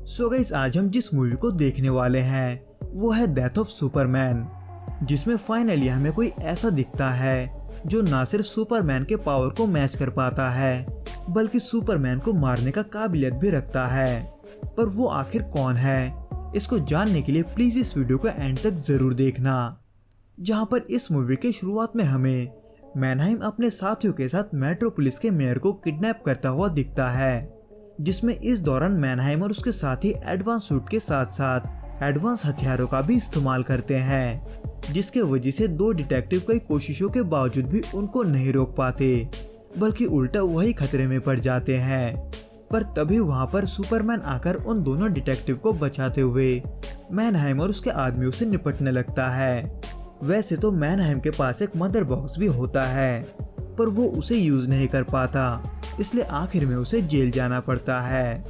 So guys, आज हम जिस मूवी को देखने वाले हैं वो है डेथ ऑफ सुपरमैन, जिसमें फाइनली हमें कोई ऐसा दिखता है जो ना सिर्फ सुपरमैन के पावर को मैच कर पाता है बल्कि सुपरमैन को मारने का काबिलियत भी रखता है। पर वो आखिर कौन है, इसको जानने के लिए प्लीज इस वीडियो को एंड तक जरूर देखना। जहां पर इस मूवी के शुरुआत में हमें मैनहाइम अपने साथियों के साथ मेट्रोपोलिस के मेयर को किडनैप करता हुआ दिखता है, जिसमें इस दौरान मैनहाइम और उसके साथी एडवांस सूट के साथ साथ एडवांस हथियारों का भी इस्तेमाल करते हैं, जिसके वजह से दो डिटेक्टिव कई कोशिशों के बावजूद भी उनको नहीं रोक पाते बल्कि उल्टा वही खतरे में पड़ जाते हैं। पर तभी वहां पर सुपरमैन आकर उन दोनों डिटेक्टिव को बचाते हुए मैनहाइम और उसके आदमियों से निपटने लगता है। वैसे तो मैनहाइम के पास एक मदर बॉक्स भी होता है, पर वो उसे यूज नहीं कर पाता, इसलिए आखिर में उसे जेल जाना पड़ता है।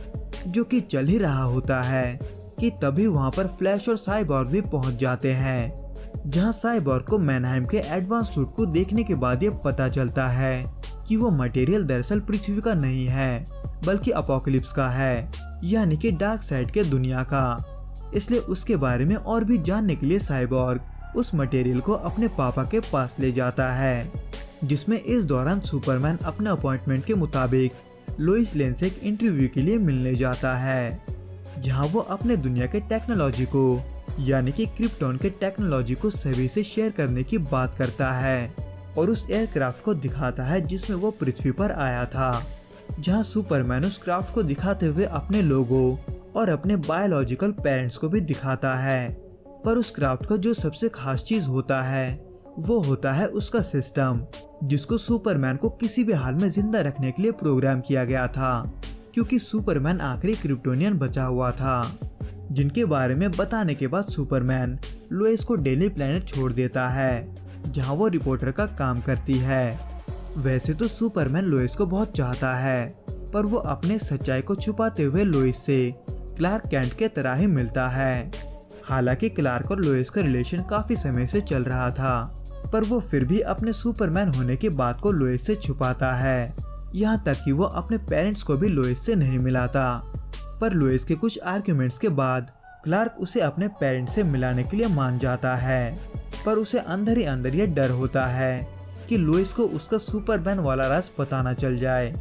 जो कि चल ही रहा होता है कि तभी वहां पर फ्लैश और साइबॉर्ग भी पहुंच जाते हैं, जहां साइबॉर्ग को मैनहाइम के एडवांस सूट को देखने के बाद ये पता चलता है कि वो मटेरियल दरअसल पृथ्वी का नहीं है बल्कि अपोकलिप्स का है, यानी कि डार्क साइड के दुनिया का। इसलिए उसके बारे में और भी जानने के लिए साइबॉर्ग उस मटेरियल को अपने पापा के पास ले जाता है, जिसमें इस दौरान सुपरमैन अपने अपॉइंटमेंट के मुताबिक लोइस लेन से एक इंटरव्यू के लिए मिलने जाता है, जहां वो अपने दुनिया के टेक्नोलॉजी को यानी कि क्रिप्टॉन के टेक्नोलॉजी को सभी से शेयर करने की बात करता है और उस एयरक्राफ्ट को दिखाता है जिसमें वो पृथ्वी पर आया था। जहां सुपरमैन उस क्राफ्ट को दिखाते हुए अपने लोगों और अपने बायोलॉजिकल पेरेंट्स को भी दिखाता है। पर उस क्राफ्ट का जो सबसे खास चीज होता है वो होता है उसका सिस्टम, जिसको सुपरमैन को किसी भी हाल में जिंदा रखने के लिए प्रोग्राम किया गया था, क्योंकि सुपरमैन आखिरी क्रिप्टोनियन बचा हुआ था, जिनके बारे में बताने के बाद सुपरमैन लोइस को डेली प्लेनेट छोड़ देता है, जहां वो रिपोर्टर का काम करती है। वैसे तो सुपरमैन लोइस को बहुत चाहता है, पर वो अपने सच्चाई को छुपाते हुए लोइस से क्लार्क कैंट के तरह ही मिलता है। हालांकि क्लार्क और लोइस का रिलेशन काफी समय से चल रहा था, पर वो फिर भी अपने सुपरमैन होने की बात को लोइस से छुपाता है, यहाँ तक कि वो अपने पेरेंट्स को भी लोइस से नहीं मिलाता। पर लोइस के कुछ आर्ग्यूमेंट्स के बाद क्लार्क उसे अपने पेरेंट्स से मिलाने के लिए मान जाता है, पर उसे अंदर ही अंदर ये डर होता है कि लोइस को उसका सुपरमैन वाला राज पता न चल जाए।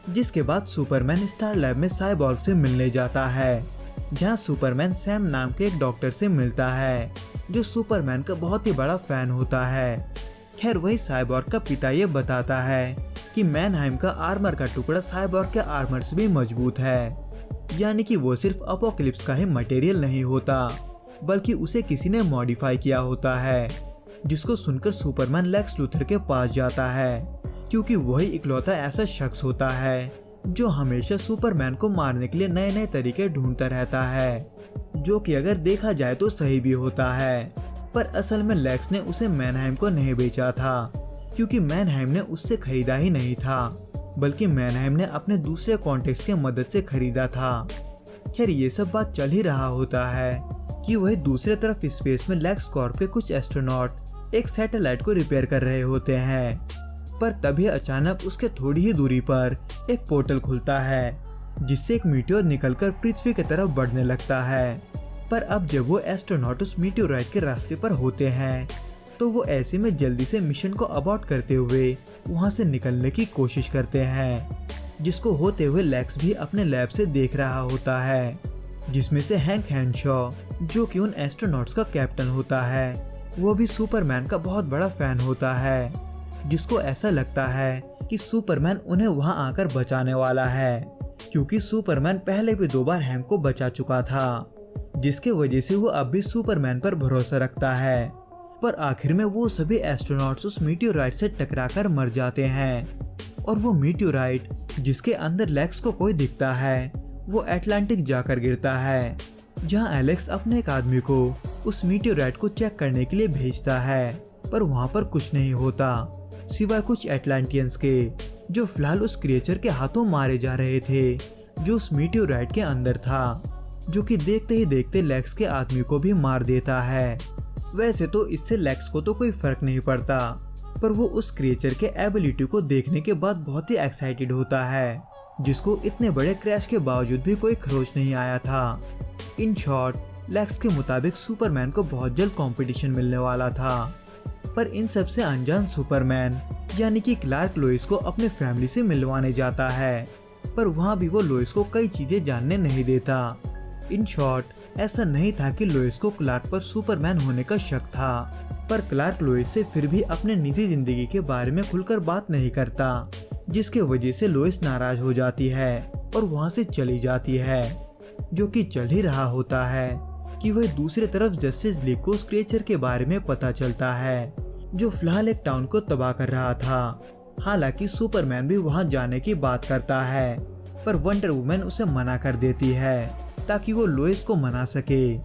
जिसके बाद सुपरमैन स्टार लैब में साइबॉर्ग से मिलने जाता है, जहां सुपरमैन सैम नाम के एक डॉक्टर से मिलता है जो सुपरमैन का बहुत ही बड़ा फैन होता है। खैर वही साइबॉर्ग का पिता ये बताता है कि मैनहाइम का आर्मर का टुकड़ा साइबॉर्ग के आर्मर से भी मजबूत है, यानी कि वो सिर्फ अपोकलिप्स का ही मटेरियल नहीं होता बल्कि उसे किसी ने मॉडिफाई किया होता है। जिसको सुनकर सुपरमैन लेक्स लूथर के पास जाता है, क्योंकि वही इकलौता ऐसा शख्स होता है जो हमेशा सुपरमैन को मारने के लिए नए नए तरीके ढूंढता रहता है, जो कि अगर देखा जाए तो सही भी होता है। पर असल में लेक्स ने उसे मैनहाइम को नहीं बेचा था, क्योंकि मैनहाइम ने उससे खरीदा ही नहीं था बल्कि मैनहाइम ने अपने दूसरे कॉन्टेक्ट की मदद से खरीदा था। खैर ये सब बात चल ही रहा होता है कि वही दूसरे तरफ स्पेस में लेक्स कॉर्प के कुछ एस्ट्रोनॉट एक सैटेलाइट को रिपेयर कर रहे होते हैं, पर तभी अचानक उसके थोड़ी ही दूरी पर एक पोर्टल खुलता है, जिससे एक मीटियोर निकलकर पृथ्वी की तरफ बढ़ने लगता है। पर अब जब वो एस्ट्रोनॉट उस मीटियोराइट के रास्ते पर होते हैं तो वो ऐसे में जल्दी से मिशन को अबॉर्ट करते हुए वहां से निकलने की कोशिश करते हैं, जिसको होते हुए लेक्स भी अपने लैब से देख रहा होता है, जिसमें से हैंक हेंशॉ जो कि उन एस्ट्रोनॉट्स का कैप्टन होता है, वो भी सुपरमैन का बहुत बड़ा फैन होता है, जिसको ऐसा लगता है कि सुपरमैन उन्हें वहां आकर बचाने वाला है, क्योंकि सुपरमैन पहले भी 2 बार हैंक को बचा चुका था, जिसके वजह से वो अब भी सुपरमैन पर भरोसा रखता है। पर आखिर में वो सभी एस्ट्रोनॉट्स उस मीटियोराइट से टकराकर मर जाते हैं और वो मीटियोराइट जिसके अंदर लेक्स को कोई दिखता है वो अटलांटिक जाकर गिरता है, जहां एलेक्स अपने एक आदमी को उस मीटियोराइट को चेक करने के लिए भेजता है। पर वहां पर कुछ नहीं होता सिवाय कुछ एटलांटियंस के, जो फिलहाल उस क्रिएचर के हाथों मारे जा रहे थे जो उस मीटियोराइट के अंदर था, जो कि देखते ही देखते लेक्स के आदमी को भी मार देता है। वैसे तो इससे लेक्स को तो कोई फर्क नहीं पड़ता, पर वो उस क्रिएचर के एबिलिटी को देखने के बाद बहुत ही एक्साइटेड होता है, जिसको इतने बड़े क्रैश के बावजूद भी कोई खरोच नहीं आया था। इन शॉर्ट, लेक्स के मुताबिक सुपरमैन को बहुत जल्द कंपटीशन मिलने वाला था, पर इन सबसे अनजान सुपरमैन यानी कि क्लार्क लोइस को अपने फैमिली से मिलवाने जाता है, पर वहाँ भी वो लोइस को कई चीजें जानने नहीं देता। इन शॉर्ट, ऐसा नहीं था कि लोइस को क्लार्क पर सुपरमैन होने का शक था, पर क्लार्क लोइस से फिर भी अपने निजी जिंदगी के बारे में खुलकर बात नहीं करता, जिसके वजह से लोइस नाराज हो जाती है और वहाँ से चली जाती है। जो कि चल ही रहा होता है कि वह दूसरी तरफ जस्टिस लीग को उस क्रिएचर के बारे में पता चलता है जो फिलहाल एक टाउन को तबाह कर रहा था। हालांकि सुपरमैन भी वहां जाने की बात करता है, पर वंडर वुमन उसे मना कर देती है ताकि वो लोइस को मना सके,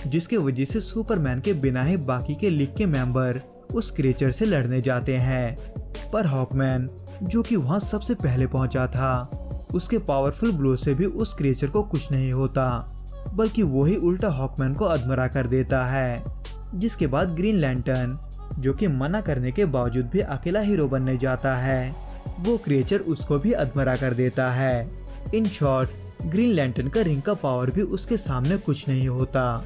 जिसके वजह से सुपरमैन के बिना ही बाकी के लीग के मेंबर उस क्रिएचर से लड़ने जाते हैं। पर हॉकमैन, जो कि वहां सबसे पहले पहुंचा था, उसके पावरफुल ब्लो से भी उस क्रिएचर को कुछ नहीं होता, बल्कि वो ही उल्टा हॉकमैन को अधमरा कर देता है। जिसके बाद ग्रीन लैंटर्न, जो कि मना करने के बावजूद भी अकेला हीरो बनने जाता है, वो क्रिएचर उसको भी अधमरा कर देता है। इन शॉर्ट, ग्रीन लैंटर्न का रिंग का पावर भी उसके सामने कुछ नहीं होता,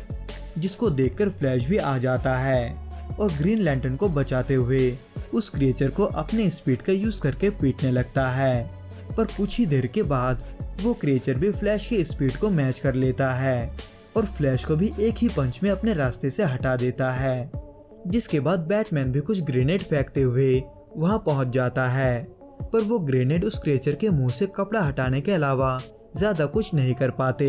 जिसको देखकर फ्लैश भी आ जाता है और ग्रीन लैंटर्न को बचाते हुए उस क्रिएचर को अपने स्पीड का यूज करके पीटने लगता है। पर कुछ ही देर के बाद वो क्रिएचर भी फ्लैश की स्पीड को मैच कर लेता है और फ्लैश को भी एक ही पंच में अपने रास्ते से हटा देता है। जिसके बाद बैटमैन भी कुछ ग्रेनेड फेंकते हुए वहां पहुंच जाता है, पर वो ग्रेनेड उस क्रिएचर के मुंह से कपड़ा हटाने के अलावा ज्यादा कुछ नहीं कर पाते।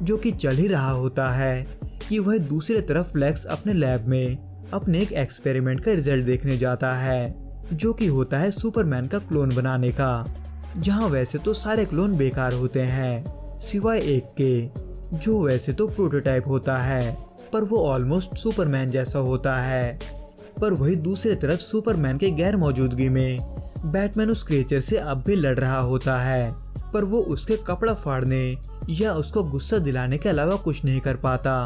जो कि चल ही रहा होता है कि वह दूसरी तरफ लेक्स अपने लैब में अपने एक एक्सपेरिमेंट का रिजल्ट देखने जाता है, जो कि होता है सुपरमैन का क्लोन बनाने का, जहां वैसे तो सारे क्लोन बेकार होते हैं सिवाय एक के, जो वैसे तो प्रोटोटाइप होता है, पर वो ऑलमोस्ट सुपरमैन जैसा होता है। पर वही दूसरी तरफ सुपरमैन के गैर मौजूदगी में बैटमैन उस क्रिएचर से अब भी लड़ रहा होता है, पर वो उसके कपड़ा फाड़ने या उसको गुस्सा दिलाने के अलावा कुछ नहीं कर पाता।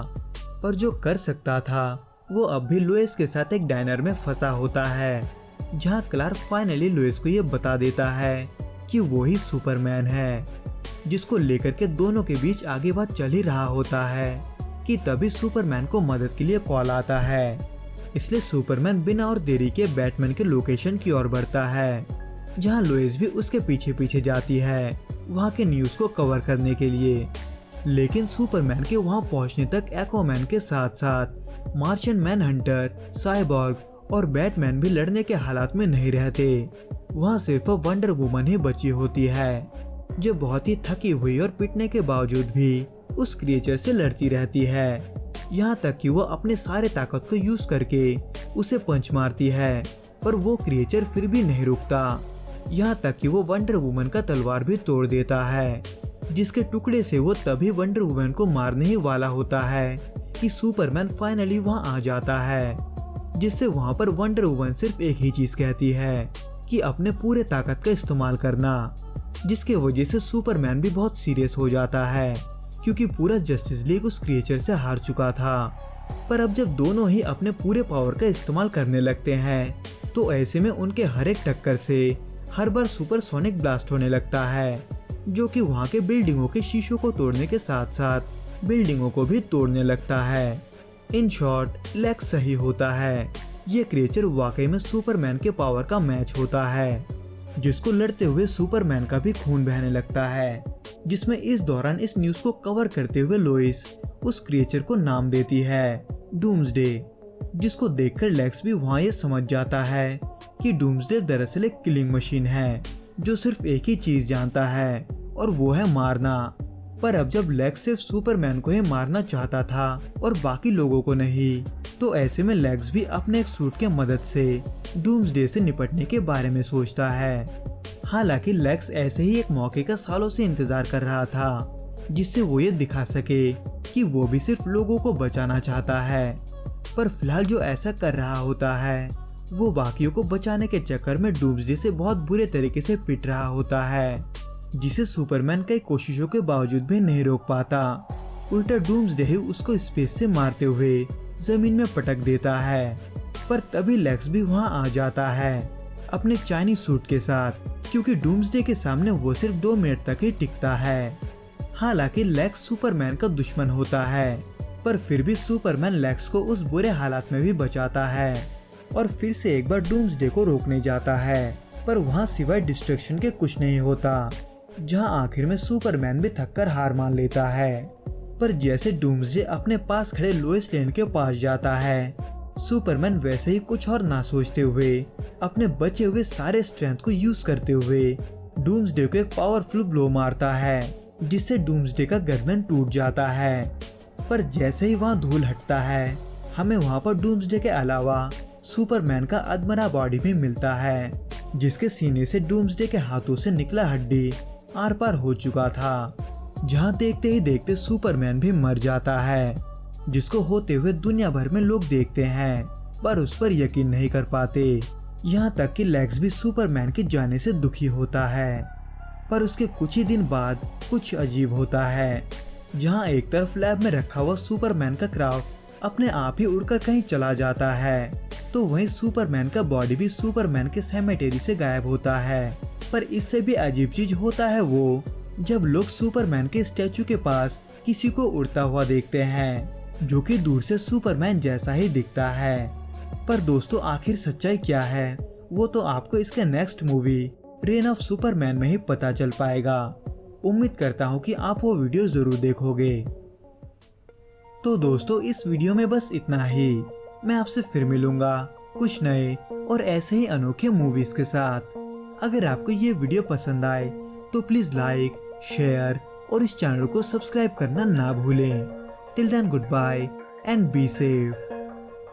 पर जो कर सकता था वो अब भी लोइस के साथ एक डाइनर में फंसा होता है, जहां क्लार्क फाइनली लोइस को ये बता देता है कि वो ही सुपरमैन है, जिसको लेकर के दोनों के बीच आगे बात चल ही रहा होता है कि तभी सुपरमैन को मदद के लिए कॉल आता है। इसलिए सुपरमैन बिना और देरी के बैटमैन के लोकेशन की ओर बढ़ता है, जहां लोइस भी उसके पीछे पीछे जाती है वहां के न्यूज को कवर करने के लिए। लेकिन सुपरमैन के वहां पहुंचने तक एक्वामैन के साथ साथ मार्शियन मैनहंटर, साइबॉर्ग और बैटमैन भी लड़ने के हालात में नहीं रहते। वहां सिर्फ वंडर वुमन ही बची होती है, जो बहुत ही थकी हुई और पिटने के बावजूद भी उस क्रिएचर से लड़ती रहती है, यहाँ तक कि वो अपने सारे ताकत को यूज करके उसे पंच मारती है, पर वो क्रिएचर फिर भी नहीं रुकता, यहाँ तक कि वो वंडर वुमन का तलवार भी तोड़ देता है, जिसके टुकड़े से वो तभी वंडर वुमन को मारने ही वाला होता है कि सुपरमैन फाइनली वहाँ आ जाता है, जिससे वहाँ पर वंडर वुमन सिर्फ एक ही चीज कहती है कि अपने पूरे ताकत का इस्तेमाल करना, जिसके वजह से सुपरमैन भी बहुत सीरियस हो जाता है, क्योंकि पूरा जस्टिस लीग उस क्रिएचर से हार चुका था। पर अब जब दोनों ही अपने पूरे पावर का इस्तेमाल करने लगते हैं, तो ऐसे में उनके हर एक टक्कर से हर बार सुपरसोनिक ब्लास्ट होने लगता है, जो कि वहाँ के बिल्डिंगों के शीशों को तोड़ने के साथ साथ बिल्डिंगों को भी तोड़ने लगता है। इन शॉर्ट, लेक्स सही होता है, ये क्रिएचर वाकई में सुपरमैन के पावर का मैच होता है, जिसको लड़ते हुए सुपरमैन का भी खून बहने लगता है। जिसमें इस दौरान इस न्यूज को कवर करते हुए लोइस उस क्रिएचर को नाम देती है डूम्सडे, जिसको देखकर लेक्स भी वहाँ ये समझ जाता है कि डूम्सडे दरअसल एक किलिंग मशीन है, जो सिर्फ एक ही चीज जानता है और वो है मारना। पर अब जब लेक्स सिर्फ सुपरमैन को ही मारना चाहता था और बाकी लोगों को नहीं, तो ऐसे में लेक्स भी अपने एक सूट के मदद से डूम्सडे से निपटने के बारे में सोचता है। हालांकि लेक्स ऐसे ही एक मौके का सालों से इंतजार कर रहा था, जिससे वो ये दिखा सके कि वो भी सिर्फ लोगों को बचाना चाहता है। पर फिलहाल जो ऐसा कर रहा होता है, वो बाकियों को बचाने के चक्कर में डूम्सडे से बहुत बुरे तरीके से पिट रहा होता है, जिसे सुपरमैन कई कोशिशों के बावजूद भी नहीं रोक पाता। उल्टा डूम्सडे ही उसको स्पेस से मारते हुए जमीन में पटक देता है। पर तभी लेक्स भी वहां आ जाता है अपने चाइनीज सूट के साथ, क्योंकि डूम्सडे के सामने वो सिर्फ 2 मिनट तक ही टिकता है। हालांकि लेक्स सुपरमैन का दुश्मन होता है, पर फिर भी सुपरमैन लेक्स को उस बुरे हालात में भी बचाता है और फिर से एक बार डूम्सडे को रोकने जाता है, पर वहाँ सिवाय डिस्ट्रैक्शन के कुछ नहीं होता, जहाँ आखिर में सुपरमैन भी थककर हार मान लेता है। पर जैसे डूम्सडे अपने पास खड़े लोइस लेन के पास जाता है, सुपरमैन वैसे ही कुछ और ना सोचते हुए अपने बचे हुए सारे स्ट्रेंथ को यूज करते हुए डूम्सडे को एक पावरफुल ब्लो मारता है, जिससे डूम्सडे का गर्दन टूट जाता है। पर जैसे ही वहाँ धूल हटता है, हमें वहाँ पर डूम्सडे के अलावा सुपरमैन का अधमरा बॉडी भी मिलता है, जिसके सीने से डूम्सडे के हाथों से निकला हड्डी आर पार हो चुका था, जहाँ देखते ही देखते सुपरमैन भी मर जाता है, जिसको होते हुए दुनिया भर में लोग देखते हैं पर उस पर यकीन नहीं कर पाते। यहाँ तक कि लेक्स भी सुपरमैन के जाने से दुखी होता है। पर उसके कुछ ही दिन बाद कुछ अजीब होता है, जहाँ एक तरफ लैब में रखा हुआ सुपरमैन का क्राफ्ट अपने आप ही उड़कर कहीं चला जाता है, तो वहीं सुपरमैन का बॉडी भी सुपरमैन के सेमेटेरी से गायब होता है। पर इससे भी अजीब चीज होता है वो जब लोग सुपरमैन के स्टैचू के पास किसी को उड़ता हुआ देखते हैं, जो कि दूर से सुपरमैन जैसा ही दिखता है। पर दोस्तों, आखिर सच्चाई क्या है वो तो आपको इसके next movie rain of Superman में ही पता चल पाएगा। उम्मीद करता हूँ कि आप वो वीडियो जरूर देखोगे। तो दोस्तों, इस वीडियो में बस इतना ही। मैं आपसे फिर मिलूंगा कुछ नए और ऐसे ही अनोखे मूवीज के साथ। अगर आपको ये वीडियो पसंद आए तो प्लीज लाइक, शेयर और इस चैनल को सब्सक्राइब करना ना भूलें। Till then, goodbye and be safe.